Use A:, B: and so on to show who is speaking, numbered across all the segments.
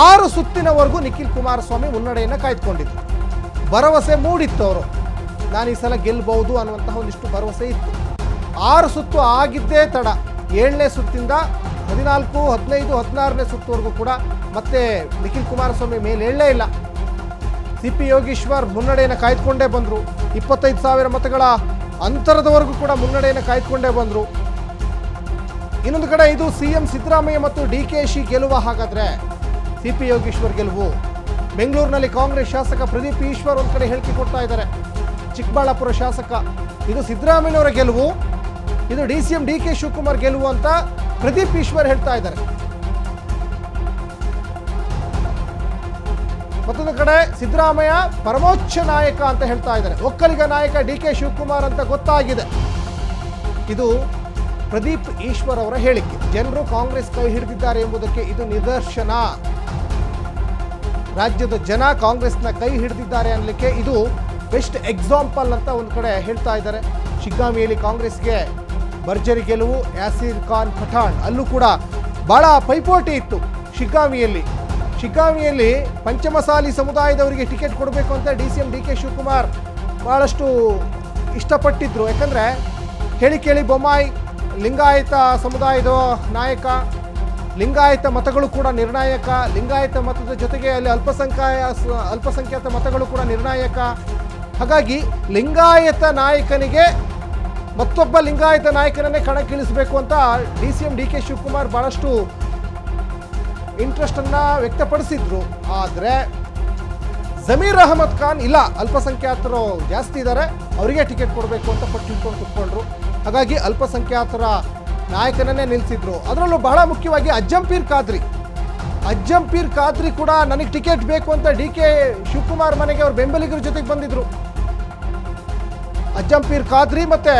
A: 6 ಸುತ್ತಿನವರೆಗೂ ನಿಖಿಲ್ ಕುಮಾರಸ್ವಾಮಿ ಮುನ್ನಡೆಯನ್ನು ಕಾಯ್ದುಕೊಂಡಿದ್ರು. ಭರವಸೆ ಮೂಡಿತ್ತು ಅವರು, ನಾನು ಈ ಸಲ ಗೆಲ್ಲಬಹುದು ಅನ್ನುವಂತಹ ಒಂದಿಷ್ಟು ಭರವಸೆ ಇತ್ತು. 6 ಸುತ್ತು ಆಗಿದ್ದೇ ತಡ. 7ನೇ ಸುತ್ತಿಂದ 14, 15, 16ನೇ ಸುತ್ತುವರೆಗೂ ಕೂಡ ಮತ್ತೆ ನಿಖಿಲ್ ಕುಮಾರಸ್ವಾಮಿ ಮೇಲೆ ಹೇಳಲೇ ಇಲ್ಲ. CP ಯೋಗೀಶ್ವರ್ ಮುನ್ನಡೆಯನ್ನು ಕಾಯ್ದುಕೊಂಡೇ ಬಂದರು. 25,000 ಮತಗಳ ಅಂತರದವರೆಗೂ ಕೂಡ ಮುನ್ನಡೆಯನ್ನು ಕಾಯ್ದುಕೊಂಡೇ ಬಂದರು. ಇನ್ನೊಂದು ಕಡೆ ಇದು CM ಸಿದ್ದರಾಮಯ್ಯ ಮತ್ತು DKಶಿ ಗೆಲುವ. ಹಾಗಾದರೆ CP ಯೋಗೀಶ್ವರ್ ಗೆಲುವು. ಬೆಂಗಳೂರಿನಲ್ಲಿ ಕಾಂಗ್ರೆಸ್ ಶಾಸಕ ಪ್ರದೀಪ್ ಈಶ್ವರ್ ಒಂದು ಕಡೆ ಹೇಳಿಕೆ ಕೊಡ್ತಾ ಇದ್ದಾರೆ. ಚಿಕ್ಕಬಳ್ಳಾಪುರ ಶಾಸಕ ಇದು ಸಿದ್ದರಾಮಯ್ಯನವರ ಗೆಲುವು, ಇದು DCM DK ಶಿವಕುಮಾರ್ ಗೆಲುವು ಅಂತ ಪ್ರದೀಪ್ ಈಶ್ವರ್ ಹೇಳ್ತಾ ಇದ್ದಾರೆ. ಮತ್ತೊಂದು ಕಡೆ ಸಿದ್ದರಾಮಯ್ಯ ಪರಮೋಚ್ಚ ನಾಯಕ ಅಂತ ಹೇಳ್ತಾ ಇದ್ದಾರೆ. ಒಕ್ಕಲಿಗ ನಾಯಕ DK ಶಿವಕುಮಾರ್ ಅಂತ ಗೊತ್ತಾಗಿದೆ. ಇದು ಪ್ರದೀಪ್ ಈಶ್ವರ್ ಅವರ ಹೇಳಿಕೆ. ಜನರು ಕಾಂಗ್ರೆಸ್ ಕೈ ಹಿಡಿದಿದ್ದಾರೆ ಎಂಬುದಕ್ಕೆ ಇದು ನಿದರ್ಶನ. ರಾಜ್ಯದ ಜನ ಕಾಂಗ್ರೆಸ್ನ ಕೈ ಹಿಡಿದಿದ್ದಾರೆ ಅನ್ನಲಿಕ್ಕೆ ಇದು ಬೆಸ್ಟ್ ಎಕ್ಸಾಂಪಲ್ ಅಂತ ಒಂದು ಕಡೆ ಹೇಳ್ತಾ ಇದ್ದಾರೆ. ಶಿಗ್ಗಾಮಿಯಲ್ಲಿ ಕಾಂಗ್ರೆಸ್ಗೆ ಭರ್ಜರಿ ಗೆಲುವು. ಯಾಸೀರ್ ಖಾನ್ ಪಠಾಣ್ ಅಲ್ಲೂ ಕೂಡ ಬಹಳ ಪೈಪೋಟಿ ಇತ್ತು. ಶಿಗ್ಗಾಮಿಯಲ್ಲಿ ಪಂಚಮಸಾಲಿ ಸಮುದಾಯದವರಿಗೆ ಟಿಕೆಟ್ ಕೊಡಬೇಕು ಅಂತ DCM DK ಶಿವಕುಮಾರ್ ಬಹಳಷ್ಟು ಇಷ್ಟಪಟ್ಟಿದ್ರು. ಯಾಕಂದರೆ ಹೇಳಿ ಕೇಳಿ ಬೊಮ್ಮಾಯಿ ಲಿಂಗಾಯತ ಸಮುದಾಯದ ನಾಯಕ, ಲಿಂಗಾಯತ ಮತಗಳು ಕೂಡ ನಿರ್ಣಾಯಕ, ಲಿಂಗಾಯತ ಮತದ ಜೊತೆಗೆ ಅಲ್ಲಿ ಅಲ್ಪಸಂಖ್ಯಾತ ಮತಗಳು ಕೂಡ ನಿರ್ಣಾಯಕ. ಹಾಗಾಗಿ ಲಿಂಗಾಯತ ನಾಯಕನಿಗೆ ಮತ್ತೊಬ್ಬ ಲಿಂಗಾಯತ ನಾಯಕನನ್ನೇ ಕಣಕ್ಕಿಳಿಸಬೇಕು ಅಂತ DCM DK ಶಿವಕುಮಾರ್ ಭಾಳಷ್ಟು ಇಂಟ್ರೆಸ್ಟನ್ನು ವ್ಯಕ್ತಪಡಿಸಿದ್ರು. ಆದರೆ ಜಮೀರ್ ಅಹಮದ್ ಖಾನ್ ಇಲ್ಲ, ಅಲ್ಪಸಂಖ್ಯಾತರು ಜಾಸ್ತಿ ಇದ್ದಾರೆ, ಅವರಿಗೆ ಟಿಕೆಟ್ ಕೊಡಬೇಕು ಅಂತ ಪಟ್ಟಿಟ್ಕೊಂಡು ಕೂತ್ಕೊಂಡ್ರು. ಹಾಗಾಗಿ ಅಲ್ಪಸಂಖ್ಯಾತರ ನಾಯಕನನ್ನೇ ನಿಲ್ಲಿಸಿದ್ರು. ಅದರಲ್ಲೂ ಬಹಳ ಮುಖ್ಯವಾಗಿ ಅಜ್ಜಂಪೀರ್ ಖಾದ್ರಿ ಕೂಡ ನನಗೆ ಟಿಕೆಟ್ ಬೇಕು ಅಂತ DK ಶಿವಕುಮಾರ್ ಮನೆಗೆ ಅವ್ರ ಬೆಂಬಲಿಗರ ಜೊತೆಗೆ ಬಂದಿದ್ರು. ಅಜ್ಜಂಪೀರ್ ಖಾದ್ರಿ ಮತ್ತೆ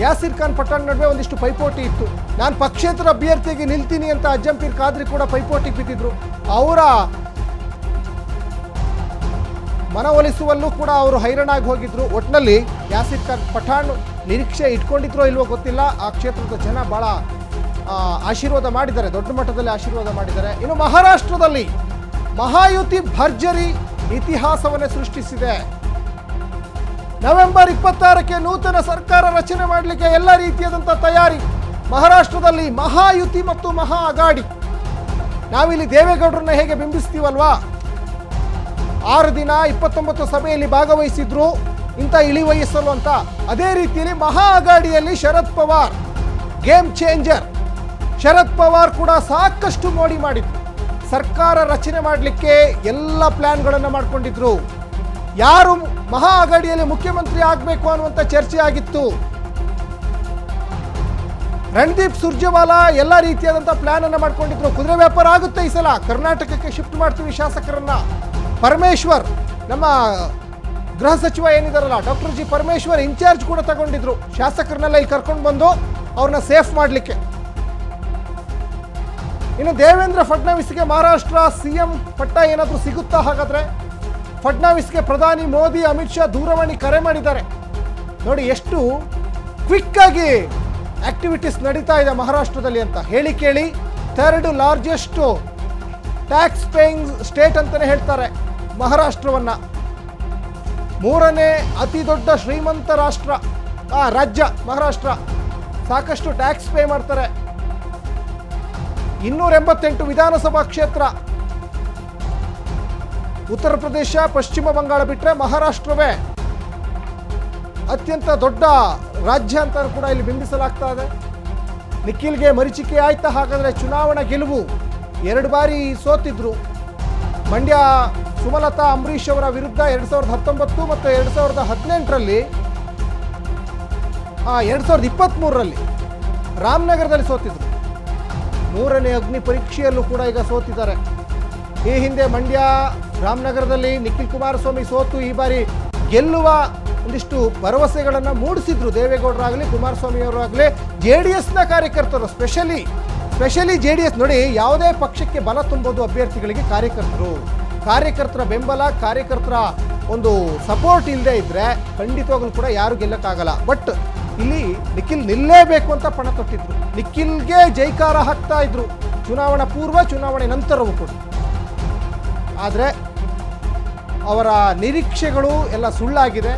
A: ಯಾಸೀರ್ ಖಾನ್ ಪಠಾಣ್ ನಡುವೆ ಒಂದಿಷ್ಟು ಪೈಪೋಟಿ ಇತ್ತು. ನಾನು ಪಕ್ಷೇತರ ಅಭ್ಯರ್ಥಿಗೆ ನಿಲ್ತೀನಿ ಅಂತ ಅಜ್ಜಂಪೀರ್ ಖಾದ್ರಿ ಕೂಡ ಪೈಪೋಟಿಗೆ ಬಿದ್ದಿದ್ರು. ಅವರ ಮನವೊಲಿಸುವಲ್ಲೂ ಕೂಡ ಅವರು ಹೈರಾಣಾಗಿ ಹೋಗಿದ್ರು. ಒಟ್ಟಿನಲ್ಲಿ ಯಾಸೀರ್ ಖಾನ್ ಪಠಾಣ್ ನಿರೀಕ್ಷೆ ಇಟ್ಕೊಂಡಿದ್ರೋ ಇಲ್ವೋ ಗೊತ್ತಿಲ್ಲ. ಆ ಕ್ಷೇತ್ರದ ಜನ ಬಹಳ ಆಶೀರ್ವಾದ ಮಾಡಿದ್ದಾರೆ, ದೊಡ್ಡ ಮಟ್ಟದಲ್ಲಿ ಆಶೀರ್ವಾದ ಮಾಡಿದ್ದಾರೆ. ಇನ್ನು ಮಹಾರಾಷ್ಟ್ರದಲ್ಲಿ ಮಹಾಯುತಿ ಭರ್ಜರಿ ಇತಿಹಾಸವನ್ನೇ ಸೃಷ್ಟಿಸಿದೆ. ನವೆಂಬರ್ 26ಕ್ಕೆ ನೂತನ ಸರ್ಕಾರ ರಚನೆ ಮಾಡಲಿಕ್ಕೆ ಎಲ್ಲ ರೀತಿಯಾದಂಥ ತಯಾರಿ. ಮಹಾರಾಷ್ಟ್ರದಲ್ಲಿ ಮಹಾಯುತಿ ಮತ್ತು ಮಹಾ ಅಗಾಡಿ. ನಾವಿಲ್ಲಿ ದೇವೇಗೌಡರನ್ನ ಹೇಗೆ ಬಿಂಬಿಸ್ತೀವಲ್ವಾ, 6 ದಿನ 29 ಸಭೆಯಲ್ಲಿ ಭಾಗವಹಿಸಿದ್ರು ಇಂಥ ಇಳಿ ವಯಸ್ಸಲು ಅಂತ. ಅದೇ ರೀತಿಯಲ್ಲಿ ಮಹಾ ಅಗಾಡಿಯಲ್ಲಿ ಶರದ್ ಪವಾರ್ ಗೇಮ್ ಚೇಂಜರ್. ಶರದ್ ಪವಾರ್ ಕೂಡ ಸಾಕಷ್ಟು ಮೋಡಿ ಮಾಡಿದ್ರು. ಸರ್ಕಾರ ರಚನೆ ಮಾಡಲಿಕ್ಕೆ ಎಲ್ಲ ಪ್ಲಾನ್ಗಳನ್ನು ಮಾಡಿಕೊಂಡಿದ್ರು. ಯಾರು ಮಹಾ ಅಗಾಡಿಯಲ್ಲಿ ಮುಖ್ಯಮಂತ್ರಿ ಆಗಬೇಕು ಅನ್ನುವಂಥ ಚರ್ಚೆ ಆಗಿತ್ತು. ರಣದೀಪ್ ಸುರ್ಜೇವಾಲಾ ಎಲ್ಲ ರೀತಿಯಾದಂಥ ಪ್ಲಾನ್ ಅನ್ನು ಮಾಡ್ಕೊಂಡಿದ್ರು. ಕುದುರೆ ವ್ಯಾಪಾರ ಆಗುತ್ತೆ ಈ ಸಲ, ಕರ್ನಾಟಕಕ್ಕೆ ಶಿಫ್ಟ್ ಮಾಡ್ತೀವಿ ಶಾಸಕರನ್ನ. ಪರಮೇಶ್ವರ್ ನಮ್ಮ ಗೃಹ ಸಚಿವ ಏನಿದಾರಲ್ಲ ಡಾಕ್ಟರ್ G ಪರಮೇಶ್ವರ್ ಇನ್ಚಾರ್ಜ್ ಕೂಡ ತಗೊಂಡಿದ್ರು. ಶಾಸಕರನ್ನೆಲ್ಲ ಇಲ್ಲಿ ಕರ್ಕೊಂಡು ಬಂದು ಅವ್ರನ್ನ ಸೇಫ್ ಮಾಡಲಿಕ್ಕೆ. ಇನ್ನು ದೇವೇಂದ್ರ ಫಡ್ನವೀಸ್ಗೆ ಮಹಾರಾಷ್ಟ್ರ CM ಪಟ್ಟ ಏನಾದರೂ ಸಿಗುತ್ತಾ? ಹಾಗಾದ್ರೆ ಫಡ್ನವೀಸ್ಗೆ ಪ್ರಧಾನಿ ಮೋದಿ ಅಮಿತ್ ಶಾ ದೂರವಾಣಿ ಕರೆ ಮಾಡಿದ್ದಾರೆ. ನೋಡಿ ಎಷ್ಟು ಕ್ವಿಕ್ ಆಗಿ ಆಕ್ಟಿವಿಟೀಸ್ ನಡೀತಾ ಇದೆ ಮಹಾರಾಷ್ಟ್ರದಲ್ಲಿ ಅಂತ. ಹೇಳಿ ಕೇಳಿ 3rd largest tax paying state ಅಂತಲೇ ಹೇಳ್ತಾರೆ ಮಹಾರಾಷ್ಟ್ರವನ್ನ. 3ನೇ ಅತಿ ದೊಡ್ಡ ಶ್ರೀಮಂತ ರಾಜ್ಯ ಮಹಾರಾಷ್ಟ್ರ. ಸಾಕಷ್ಟು ಟ್ಯಾಕ್ಸ್ ಪೇ ಮಾಡ್ತಾರೆ. 288 ವಿಧಾನಸಭಾ ಕ್ಷೇತ್ರ. ಉತ್ತರ ಪ್ರದೇಶ, ಪಶ್ಚಿಮ ಬಂಗಾಳ ಬಿಟ್ಟರೆ ಮಹಾರಾಷ್ಟ್ರವೇ ಅತ್ಯಂತ ದೊಡ್ಡ ರಾಜ್ಯ ಅಂತ ಕೂಡ ಇಲ್ಲಿ ಬಿಂಬಿಸಲಾಗ್ತಾ ಇದೆ. ನಿಖಿಲ್ಗೆ ಮರೀಚಿಕೆ ಆಯ್ತಾ? ಹಾಗಾದರೆ ಚುನಾವಣಾ ಗೆಲುವು. 2 ಬಾರಿ ಸೋತಿದ್ರು. ಮಂಡ್ಯ ಸುಮಲತಾ ಅಂಬರೀಷ್ ಅವರ ವಿರುದ್ಧ 2019 ಮತ್ತು 2018ರಲ್ಲಿ 2023ರಲ್ಲಿ ರಾಮನಗರದಲ್ಲಿ ಸೋತಿದ್ರು. 3ನೇ ಅಗ್ನಿ ಪರೀಕ್ಷೆಯಲ್ಲೂ ಕೂಡ ಈಗ ಸೋತಿದ್ದಾರೆ. ಈ ಹಿಂದೆ ಮಂಡ್ಯ ರಾಮನಗರದಲ್ಲಿ ನಿಖಿಲ್ ಕುಮಾರಸ್ವಾಮಿ ಸೋತು ಈ ಬಾರಿ ಗೆಲ್ಲುವ ಒಂದಿಷ್ಟು ಭರವಸೆಗಳನ್ನು ಮೂಡಿಸಿದ್ರು ದೇವೇಗೌಡರಾಗಲಿ ಕುಮಾರಸ್ವಾಮಿ ಅವರಾಗಲಿ. JDSನ ಕಾರ್ಯಕರ್ತರು ಸ್ಪೆಷಲಿ JDS ನೋಡಿ, ಯಾವುದೇ ಪಕ್ಷಕ್ಕೆ ಬಲ ತುಂಬೋದು ಅಭ್ಯರ್ಥಿಗಳಿಗೆ ಕಾರ್ಯಕರ್ತರ ಬೆಂಬಲ, ಕಾರ್ಯಕರ್ತರ ಒಂದು ಸಪೋರ್ಟ್ ಇಲ್ಲದೆ ಇದ್ದರೆ ಖಂಡಿತವಾಗ್ಲೂ ಕೂಡ ಯಾರು ಗೆಲ್ಲಕ್ಕಾಗಲ್ಲ. ಬಟ್ ಇಲ್ಲಿ ನಿಖಿಲ್ ನಿಲ್ಲೇಬೇಕು ಅಂತ ಪಣ ತೊಟ್ಟಿದ್ರು. ನಿಖಿಲ್ಗೆ ಜೈಕಾರ ಹಾಕ್ತಾ ಇದ್ರು ಚುನಾವಣಾ ಪೂರ್ವ, ಚುನಾವಣೆ ನಂತರವೂ ಕೂಡ. ಆದರೆ ಅವರ ನಿರೀಕ್ಷೆಗಳು ಎಲ್ಲ ಸುಳ್ಳಾಗಿದೆ.